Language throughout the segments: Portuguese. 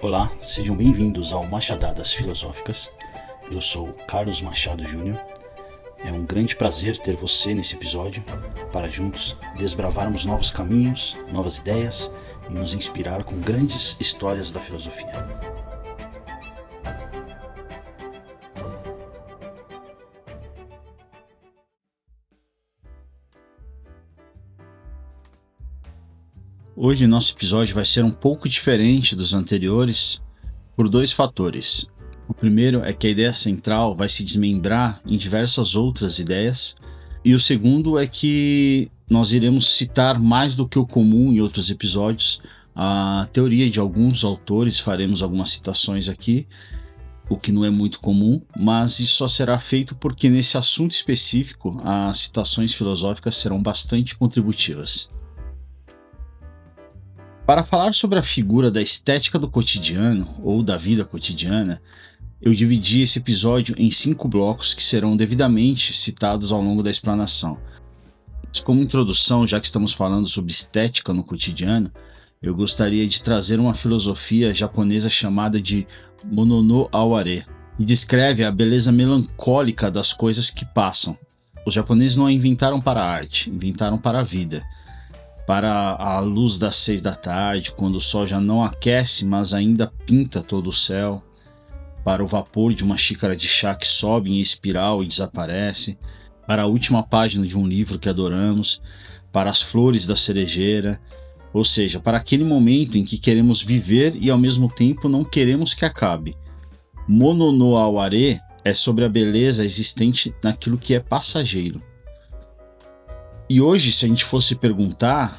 Olá, sejam bem-vindos ao Machadadas Filosóficas. Eu sou Carlos Machado Júnior. É um grande prazer ter você nesse episódio para juntos desbravarmos novos caminhos, novas ideias e nos inspirar com grandes histórias da filosofia. Hoje nosso episódio vai ser um pouco diferente dos anteriores por dois fatores. O primeiro é que a ideia central vai se desmembrar em diversas outras ideias, e o segundo é que nós iremos citar mais do que o comum em outros episódios a teoria de alguns autores, faremos algumas citações aqui, o que não é muito comum, mas isso só será feito porque nesse assunto específico as citações filosóficas serão bastante contributivas. Para falar sobre a figura da estética do cotidiano, ou da vida cotidiana, eu dividi esse episódio em 5 blocos que serão devidamente citados ao longo da explanação. Mas como introdução, já que estamos falando sobre estética no cotidiano, eu gostaria de trazer uma filosofia japonesa chamada de Mono no Aware, que descreve a beleza melancólica das coisas que passam. Os japoneses não a inventaram para a arte, inventaram para a vida. Para a luz das 6 da tarde, quando o sol já não aquece, mas ainda pinta todo o céu. Para o vapor de uma xícara de chá que sobe em espiral e desaparece. Para a última página de um livro que adoramos. Para as flores da cerejeira. Ou seja, para aquele momento em que queremos viver e ao mesmo tempo não queremos que acabe. Mono no Aware é sobre a beleza existente naquilo que é passageiro. E hoje, se a gente fosse perguntar,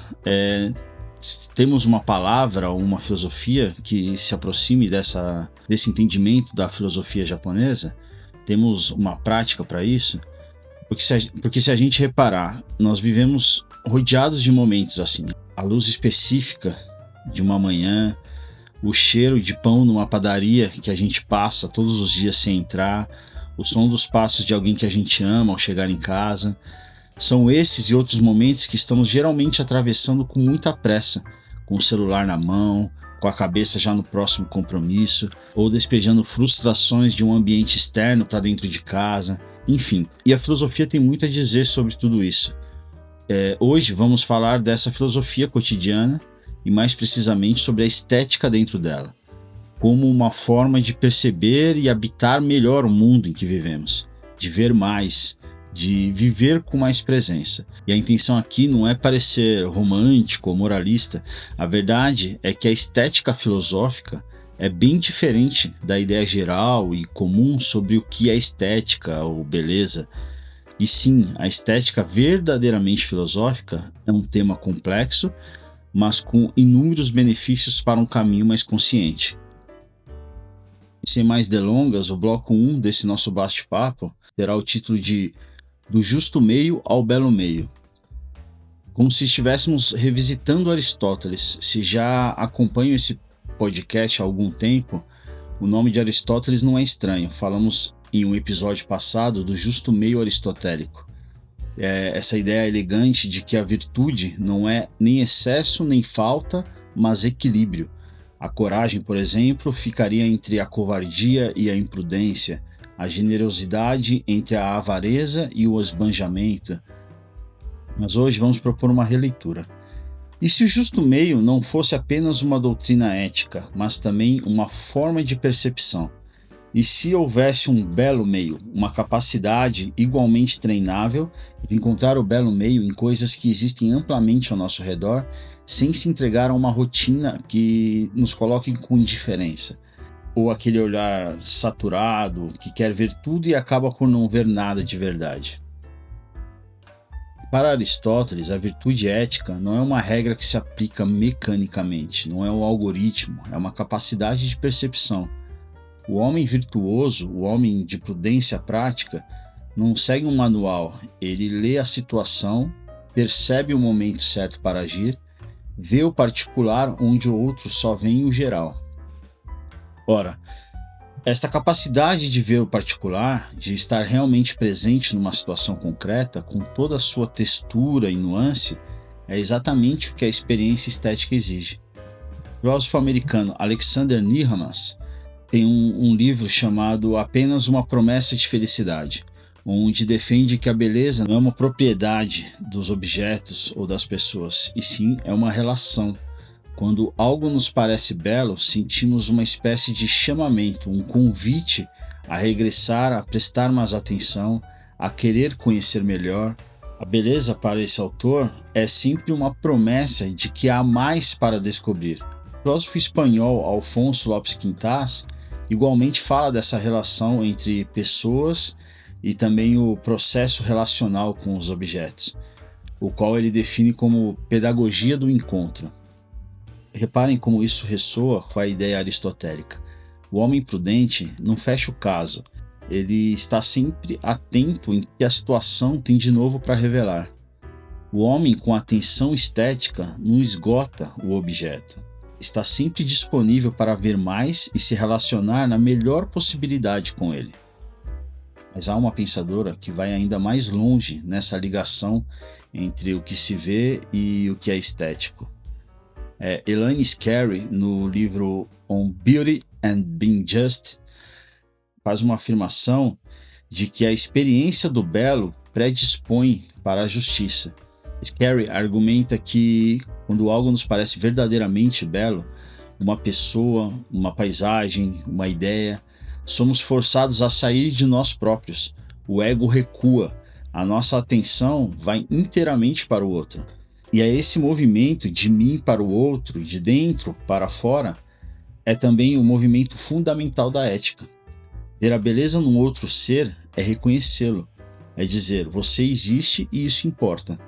temos uma palavra ou uma filosofia que se aproxime desse entendimento da filosofia japonesa? Temos uma prática para isso? Porque se a gente reparar, nós vivemos rodeados de momentos assim. A luz específica de uma manhã, o cheiro de pão numa padaria que a gente passa todos os dias sem entrar, o som dos passos de alguém que a gente ama ao chegar em casa. São esses e outros momentos que estamos geralmente atravessando com muita pressa, com o celular na mão, com a cabeça já no próximo compromisso, ou despejando frustrações de um ambiente externo para dentro de casa, enfim. E a filosofia tem muito a dizer sobre tudo isso. Hoje vamos falar dessa filosofia cotidiana e mais precisamente sobre a estética dentro dela, como uma forma de perceber e habitar melhor o mundo em que vivemos, de ver mais, de viver com mais presença. E a intenção aqui não é parecer romântico ou moralista. A verdade é que a estética filosófica é bem diferente da ideia geral e comum sobre o que é estética ou beleza. E sim, a estética verdadeiramente filosófica é um tema complexo, mas com inúmeros benefícios para um caminho mais consciente. E sem mais delongas, o bloco 1 desse nosso bate-papo terá o título de Do Justo Meio ao Belo Meio. Como se estivéssemos revisitando Aristóteles. Se já acompanho esse podcast há algum tempo, o nome de Aristóteles não é estranho. Falamos em um episódio passado do justo meio aristotélico. Essa ideia elegante de que a virtude não é nem excesso nem falta, mas equilíbrio. A coragem, por exemplo, ficaria entre a covardia e a imprudência, a generosidade entre a avareza e o esbanjamento. Mas hoje vamos propor uma releitura. E se o justo meio não fosse apenas uma doutrina ética, mas também uma forma de percepção? E se houvesse um belo meio, uma capacidade igualmente treinável de encontrar o belo meio em coisas que existem amplamente ao nosso redor, sem se entregar a uma rotina que nos coloque com indiferença? Ou aquele olhar saturado, que quer ver tudo e acaba por não ver nada de verdade. Para Aristóteles, a virtude ética não é uma regra que se aplica mecanicamente, não é um algoritmo, é uma capacidade de percepção. O homem virtuoso, o homem de prudência prática, não segue um manual, ele lê a situação, percebe o momento certo para agir, vê o particular onde o outro só vê o geral. Ora, esta capacidade de ver o particular, de estar realmente presente numa situação concreta, com toda a sua textura e nuance, é exatamente o que a experiência estética exige. O filósofo americano Alexander Nehamas tem um livro chamado Apenas uma Promessa de Felicidade, onde defende que a beleza não é uma propriedade dos objetos ou das pessoas, e sim é uma relação. Quando algo nos parece belo, sentimos uma espécie de chamamento, um convite a regressar, a prestar mais atenção, a querer conhecer melhor. A beleza para esse autor é sempre uma promessa de que há mais para descobrir. O filósofo espanhol Alfonso Lopes Quintas igualmente fala dessa relação entre pessoas e também o processo relacional com os objetos, o qual ele define como pedagogia do encontro. Reparem como isso ressoa com a ideia aristotélica. O homem prudente não fecha o caso, ele está sempre atento em que a situação tem de novo para revelar. O homem com atenção estética não esgota o objeto, está sempre disponível para ver mais e se relacionar na melhor possibilidade com ele. Mas há uma pensadora que vai ainda mais longe nessa ligação entre o que se vê e o que é estético. Elaine Scarry, no livro On Beauty and Being Just, faz uma afirmação de que a experiência do belo predispõe para a justiça. Scarry argumenta que quando algo nos parece verdadeiramente belo, uma pessoa, uma paisagem, uma ideia, somos forçados a sair de nós próprios. O ego recua, a nossa atenção vai inteiramente para o outro. E é esse movimento de mim para o outro, de dentro para fora, é também o movimento fundamental da ética. Ver a beleza num outro ser é reconhecê-lo, é dizer, você existe e isso importa.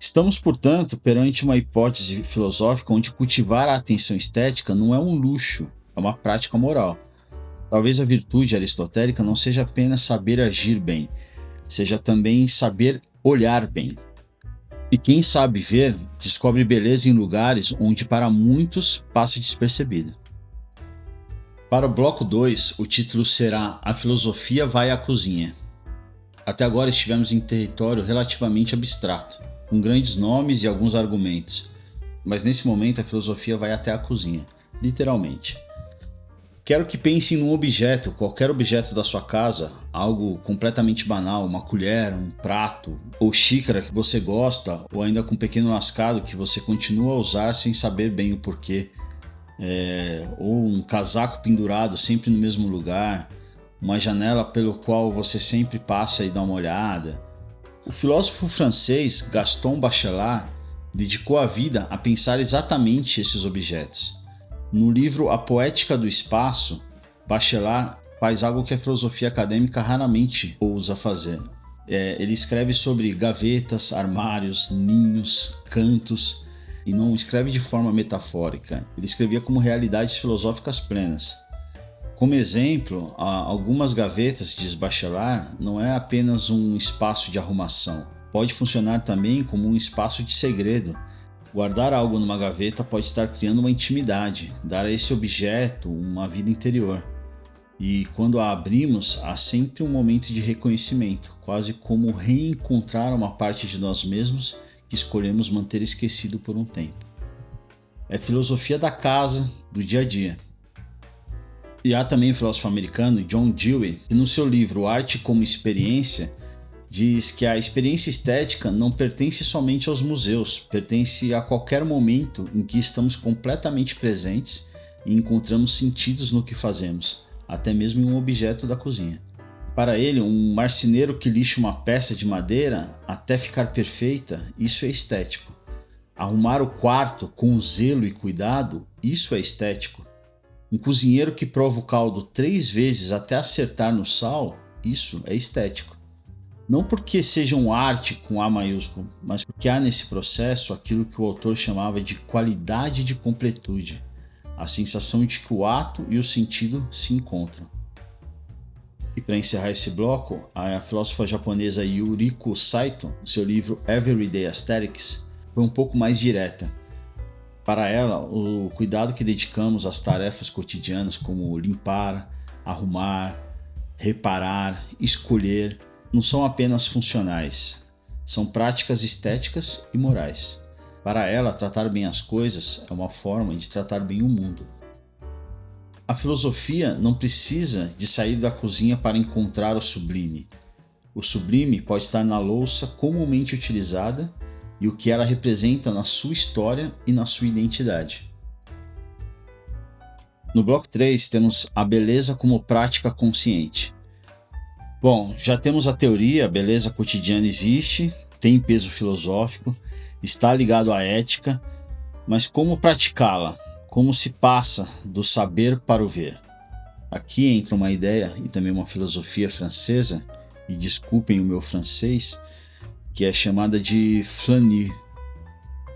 Estamos, portanto, perante uma hipótese filosófica onde cultivar a atenção estética não é um luxo, é uma prática moral. Talvez a virtude aristotélica não seja apenas saber agir bem, seja também saber olhar bem. E quem sabe ver, descobre beleza em lugares onde para muitos passa despercebida. Para o bloco 2, o título será A Filosofia vai à Cozinha. Até agora estivemos em território relativamente abstrato, com grandes nomes e alguns argumentos, mas nesse momento a filosofia vai até a cozinha, literalmente. Quero que pensem num objeto, qualquer objeto da sua casa, algo completamente banal, uma colher, um prato ou xícara que você gosta, ou ainda com um pequeno lascado que você continua a usar sem saber bem o porquê, ou um casaco pendurado sempre no mesmo lugar, uma janela pelo qual você sempre passa e dá uma olhada. O filósofo francês Gaston Bachelard dedicou a vida a pensar exatamente esses objetos. No livro A Poética do Espaço, Bachelard faz algo que a filosofia acadêmica raramente ousa fazer. Ele escreve sobre gavetas, armários, ninhos, cantos, e não escreve de forma metafórica. Ele escrevia como realidades filosóficas plenas. Como exemplo, algumas gavetas, diz Bachelard, não é apenas um espaço de arrumação. Pode funcionar também como um espaço de segredo. Guardar algo numa gaveta pode estar criando uma intimidade, dar a esse objeto uma vida interior. E quando a abrimos, há sempre um momento de reconhecimento, quase como reencontrar uma parte de nós mesmos que escolhemos manter esquecido por um tempo. É filosofia da casa, do dia a dia. E há também o filósofo americano John Dewey, que no seu livro Arte como Experiência, diz que a experiência estética não pertence somente aos museus, pertence a qualquer momento em que estamos completamente presentes e encontramos sentidos no que fazemos, até mesmo em um objeto da cozinha. Para ele, um marceneiro que lixa uma peça de madeira até ficar perfeita, isso é estético. Arrumar o quarto com zelo e cuidado, isso é estético. Um cozinheiro que prova o caldo 3 vezes até acertar no sal, isso é estético. Não porque seja um arte com A maiúsculo, mas porque há nesse processo aquilo que o autor chamava de qualidade de completude, a sensação de que o ato e o sentido se encontram. E para encerrar esse bloco, a filósofa japonesa Yuriko Saito, no seu livro Everyday Aesthetics, foi um pouco mais direta. Para ela, o cuidado que dedicamos às tarefas cotidianas como limpar, arrumar, reparar, escolher, não são apenas funcionais, são práticas estéticas e morais. Para ela, tratar bem as coisas é uma forma de tratar bem o mundo. A filosofia não precisa de sair da cozinha para encontrar o sublime. O sublime pode estar na louça comumente utilizada e o que ela representa na sua história e na sua identidade. No bloco 3 temos a beleza como prática consciente. Bom, já temos a teoria, a beleza cotidiana existe, tem peso filosófico, está ligado à ética, mas como praticá-la? Como se passa do saber para o ver? Aqui entra uma ideia e também uma filosofia francesa, e desculpem o meu francês, que é chamada de flânir.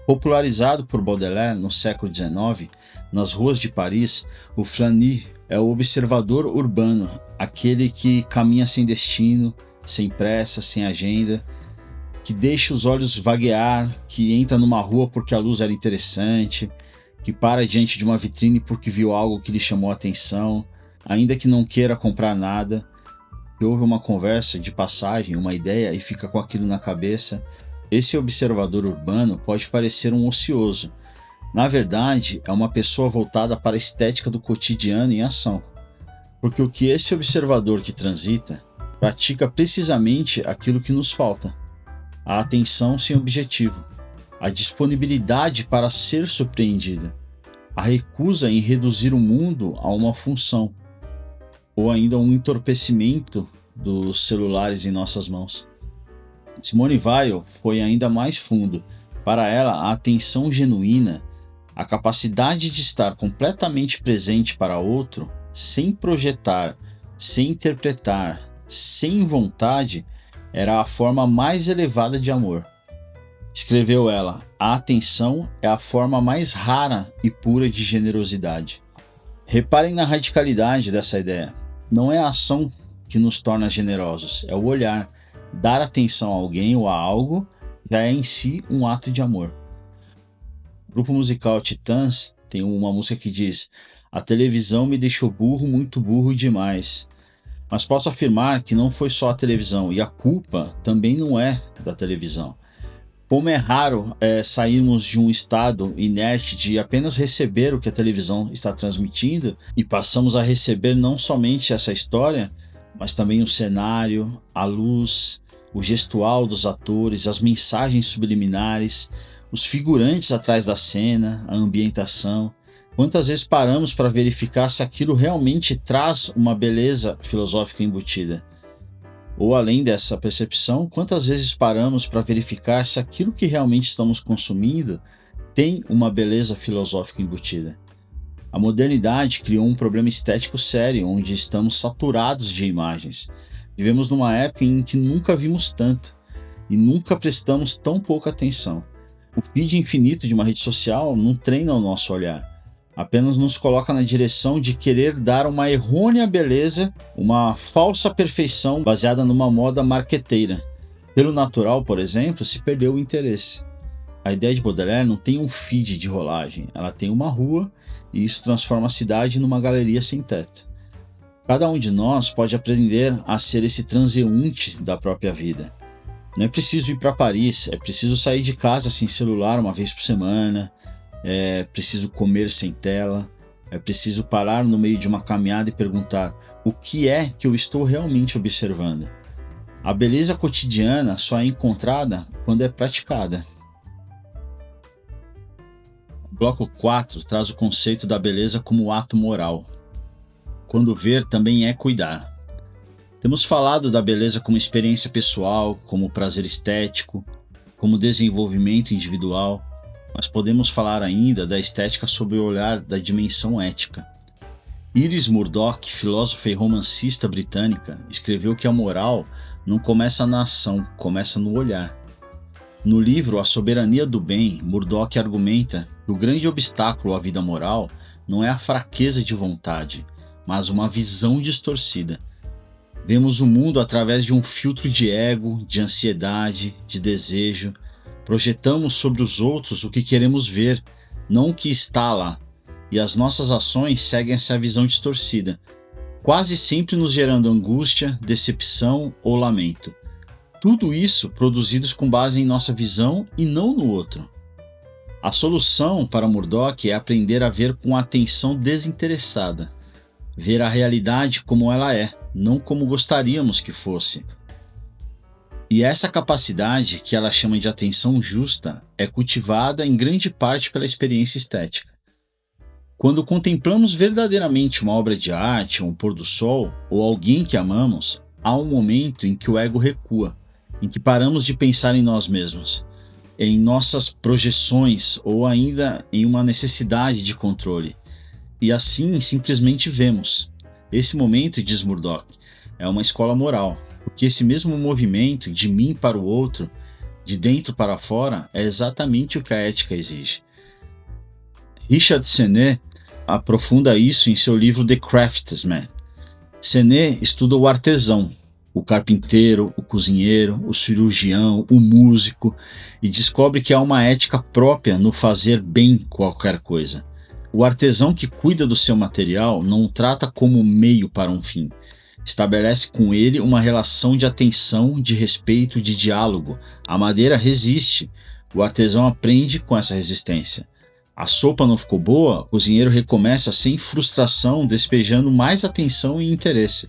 Popularizado por Baudelaire no século XIX, nas ruas de Paris, o flânir é o observador urbano, aquele que caminha sem destino, sem pressa, sem agenda, que deixa os olhos vaguear, que entra numa rua porque a luz era interessante, que para diante de uma vitrine porque viu algo que lhe chamou a atenção, ainda que não queira comprar nada, que houve uma conversa de passagem, uma ideia e fica com aquilo na cabeça. Esse observador urbano pode parecer um ocioso. Na verdade, é uma pessoa voltada para a estética do cotidiano em ação. Porque o que esse observador que transita pratica precisamente aquilo que nos falta: a atenção sem objetivo, a disponibilidade para ser surpreendida, a recusa em reduzir o mundo a uma função, ou ainda um entorpecimento dos celulares em nossas mãos. Simone Weil foi ainda mais fundo. Para ela, a atenção genuína, a capacidade de estar completamente presente para outro, sem projetar, sem interpretar, sem vontade, era a forma mais elevada de amor. Escreveu ela: a atenção é a forma mais rara e pura de generosidade. Reparem na radicalidade dessa ideia. Não é a ação que nos torna generosos, é o olhar. Dar atenção a alguém ou a algo já é em si um ato de amor. O grupo musical Titãs tem uma música que diz: a televisão me deixou burro, muito burro demais. Mas posso afirmar que não foi só a televisão, e a culpa também não é da televisão. Como é raro sairmos de um estado inerte de apenas receber o que a televisão está transmitindo e passamos a receber não somente essa história, mas também o cenário, a luz, o gestual dos atores, as mensagens subliminares, os figurantes atrás da cena, a ambientação. Quantas vezes paramos para verificar se aquilo realmente traz uma beleza filosófica embutida? Ou além dessa percepção, quantas vezes paramos para verificar se aquilo que realmente estamos consumindo tem uma beleza filosófica embutida? A modernidade criou um problema estético sério, onde estamos saturados de imagens. Vivemos numa época em que nunca vimos tanto e nunca prestamos tão pouca atenção. O feed infinito de uma rede social não treina o nosso olhar. Apenas nos coloca na direção de querer dar uma errônea beleza, uma falsa perfeição baseada numa moda marqueteira. Pelo natural, por exemplo, se perdeu o interesse. A ideia de Baudelaire não tem um feed de rolagem, ela tem uma rua e isso transforma a cidade numa galeria sem teto. Cada um de nós pode aprender a ser esse transeunte da própria vida. Não é preciso ir para Paris, é preciso sair de casa sem celular uma vez por semana, é preciso comer sem tela, é preciso parar no meio de uma caminhada e perguntar: o que é que eu estou realmente observando? A beleza cotidiana só é encontrada quando é praticada. O bloco 4 traz o conceito da beleza como ato moral. Quando ver também é cuidar. Temos falado da beleza como experiência pessoal, como prazer estético, como desenvolvimento individual, mas podemos falar ainda da estética sob o olhar da dimensão ética. Iris Murdoch, filósofa e romancista britânica, escreveu que a moral não começa na ação, começa no olhar. No livro A Soberania do Bem, Murdoch argumenta que o grande obstáculo à vida moral não é a fraqueza de vontade, mas uma visão distorcida. Vemos o mundo através de um filtro de ego, de ansiedade, de desejo. Projetamos sobre os outros o que queremos ver, não o que está lá. E as nossas ações seguem essa visão distorcida, quase sempre nos gerando angústia, decepção ou lamento. Tudo isso produzidos com base em nossa visão e não no outro. A solução para Murdoch é aprender a ver com atenção desinteressada, ver a realidade como ela é, não como gostaríamos que fosse. E essa capacidade, que ela chama de atenção justa, é cultivada em grande parte pela experiência estética. Quando contemplamos verdadeiramente uma obra de arte, um pôr do sol ou alguém que amamos, há um momento em que o ego recua, em que paramos de pensar em nós mesmos, em nossas projeções ou ainda em uma necessidade de controle. E assim simplesmente vemos. Esse momento, diz Murdoch, é uma escola moral, porque esse mesmo movimento de mim para o outro, de dentro para fora, é exatamente o que a ética exige. Richard Sennett aprofunda isso em seu livro The Craftsman. Sennett estuda o artesão, o carpinteiro, o cozinheiro, o cirurgião, o músico, e descobre que há uma ética própria no fazer bem qualquer coisa. O artesão que cuida do seu material não o trata como meio para um fim. Estabelece com ele uma relação de atenção, de respeito, de diálogo. A madeira resiste. O artesão aprende com essa resistência. A sopa não ficou boa, o cozinheiro recomeça sem frustração, despejando mais atenção e interesse.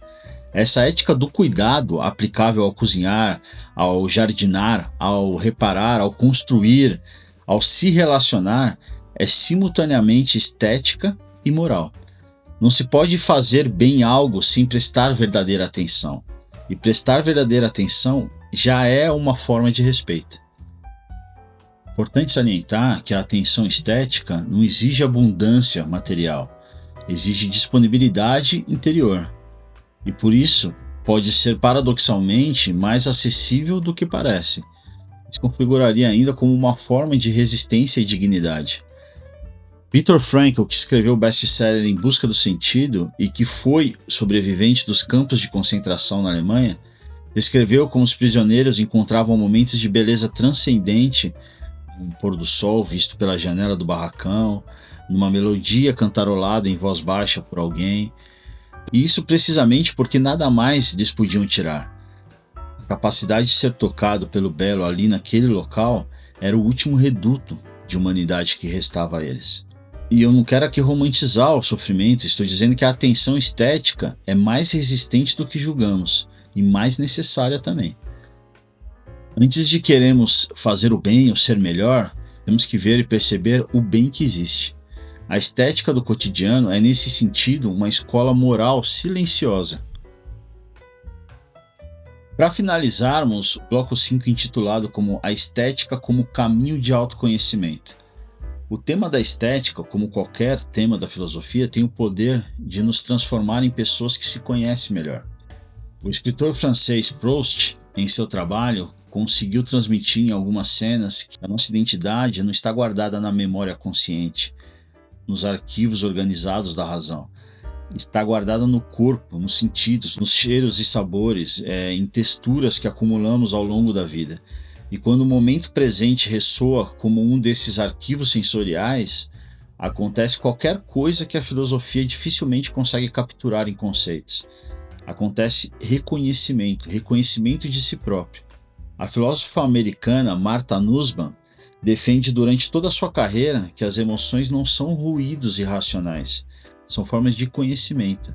Essa ética do cuidado, aplicável ao cozinhar, ao jardinar, ao reparar, ao construir, ao se relacionar, é simultaneamente estética e moral. Não se pode fazer bem algo sem prestar verdadeira atenção. E prestar verdadeira atenção já é uma forma de respeito. Importante salientar que a atenção estética não exige abundância material, exige disponibilidade interior. E por isso, pode ser paradoxalmente mais acessível do que parece. Se configuraria ainda como uma forma de resistência e dignidade. Viktor Frankl, que escreveu o best-seller Em Busca do Sentido e que foi sobrevivente dos campos de concentração na Alemanha, descreveu como os prisioneiros encontravam momentos de beleza transcendente, um pôr do sol visto pela janela do barracão, numa melodia cantarolada em voz baixa por alguém, e isso precisamente porque nada mais lhes podiam tirar. A capacidade de ser tocado pelo belo ali naquele local era o último reduto de humanidade que restava a eles. E eu não quero aqui romantizar o sofrimento, estou dizendo que a atenção estética é mais resistente do que julgamos e mais necessária também. Antes de queremos fazer o bem ou ser melhor, temos que ver e perceber o bem que existe. A estética do cotidiano é, nesse sentido, uma escola moral silenciosa. Para finalizarmos, o bloco 5 intitulado como A Estética como Caminho de Autoconhecimento. O tema da estética, como qualquer tema da filosofia, tem o poder de nos transformar em pessoas que se conhecem melhor. O escritor francês Proust, em seu trabalho, conseguiu transmitir em algumas cenas que a nossa identidade não está guardada na memória consciente, nos arquivos organizados da razão. Está guardada no corpo, nos sentidos, nos cheiros e sabores, em texturas que acumulamos ao longo da vida. E quando o momento presente ressoa como um desses arquivos sensoriais, acontece qualquer coisa que a filosofia dificilmente consegue capturar em conceitos. Acontece reconhecimento de si próprio. A filósofa americana Martha Nussbaum defende durante toda a sua carreira que as emoções não são ruídos irracionais, são formas de conhecimento.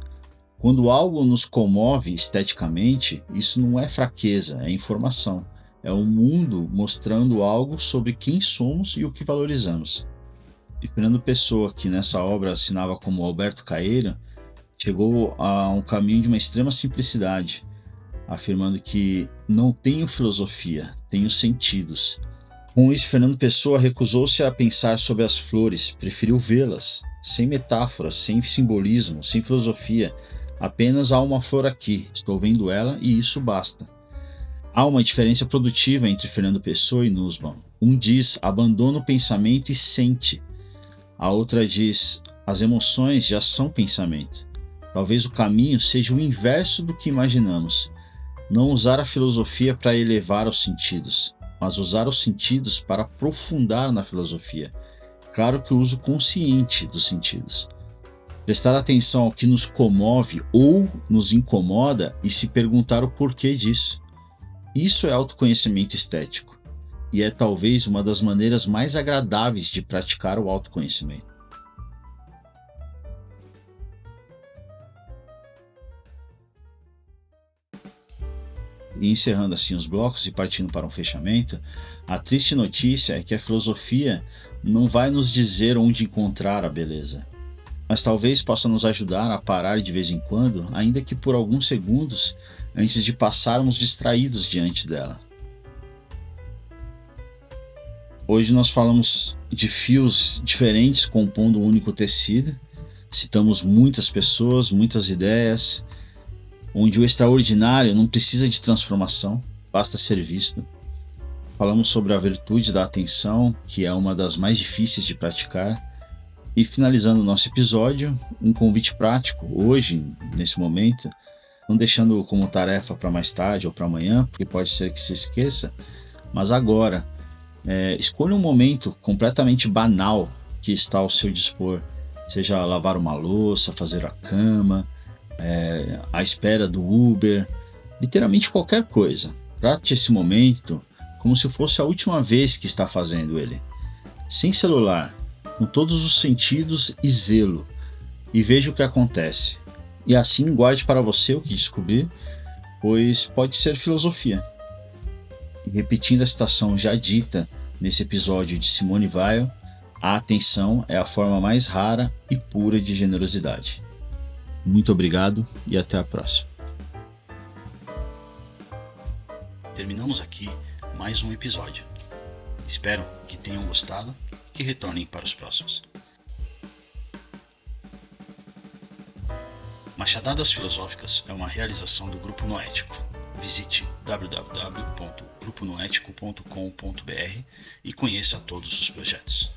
Quando algo nos comove esteticamente, isso não é fraqueza, é informação. É o mundo mostrando algo sobre quem somos e o que valorizamos. E Fernando Pessoa, que nessa obra assinava como Alberto Caeiro, chegou a um caminho de uma extrema simplicidade, afirmando que não tenho filosofia, tenho sentidos. Com isso, Fernando Pessoa recusou-se a pensar sobre as flores, preferiu vê-las, sem metáforas, sem simbolismo, sem filosofia. Apenas há uma flor aqui, estou vendo ela e isso basta. Há uma diferença produtiva entre Fernando Pessoa e Nussbaum. Um diz, abandona o pensamento e sente. A outra diz, as emoções já são pensamento. Talvez o caminho seja o inverso do que imaginamos. Não usar a filosofia para elevar os sentidos, mas usar os sentidos para aprofundar na filosofia. Claro que o uso consciente dos sentidos. Prestar atenção ao que nos comove ou nos incomoda e se perguntar o porquê disso. Isso é autoconhecimento estético. e é talvez uma das maneiras mais agradáveis de praticar o autoconhecimento. E encerrando assim os blocos e partindo para um fechamento, a triste notícia é que a filosofia não vai nos dizer onde encontrar a beleza, mas talvez possa nos ajudar a parar de vez em quando, ainda que por alguns segundos, antes de passarmos distraídos diante dela. Hoje nós falamos de fios diferentes compondo um único tecido, citamos muitas pessoas, muitas ideias, onde o extraordinário não precisa de transformação, basta ser visto. Falamos sobre a virtude da atenção, que é uma das mais difíceis de praticar. E finalizando o nosso episódio, um convite prático, hoje, nesse momento, não deixando como tarefa para mais tarde ou para amanhã, porque pode ser que se esqueça, mas agora, escolha um momento completamente banal que está ao seu dispor, seja lavar uma louça, fazer a cama, à espera do Uber, literalmente qualquer coisa. Trate esse momento como se fosse a última vez que está fazendo ele, sem celular, com todos os sentidos e zelo, e veja o que acontece. E assim guarde para você o que descobrir, pois pode ser filosofia. E repetindo a citação já dita nesse episódio de Simone Weil, a atenção é a forma mais rara e pura de generosidade. Muito obrigado e até a próxima. Terminamos aqui mais um episódio. Espero que tenham gostado e que retornem para os próximos. Machadadas Filosóficas é uma realização do Grupo Noético. Visite www.gruponoetico.com.br e conheça todos os projetos.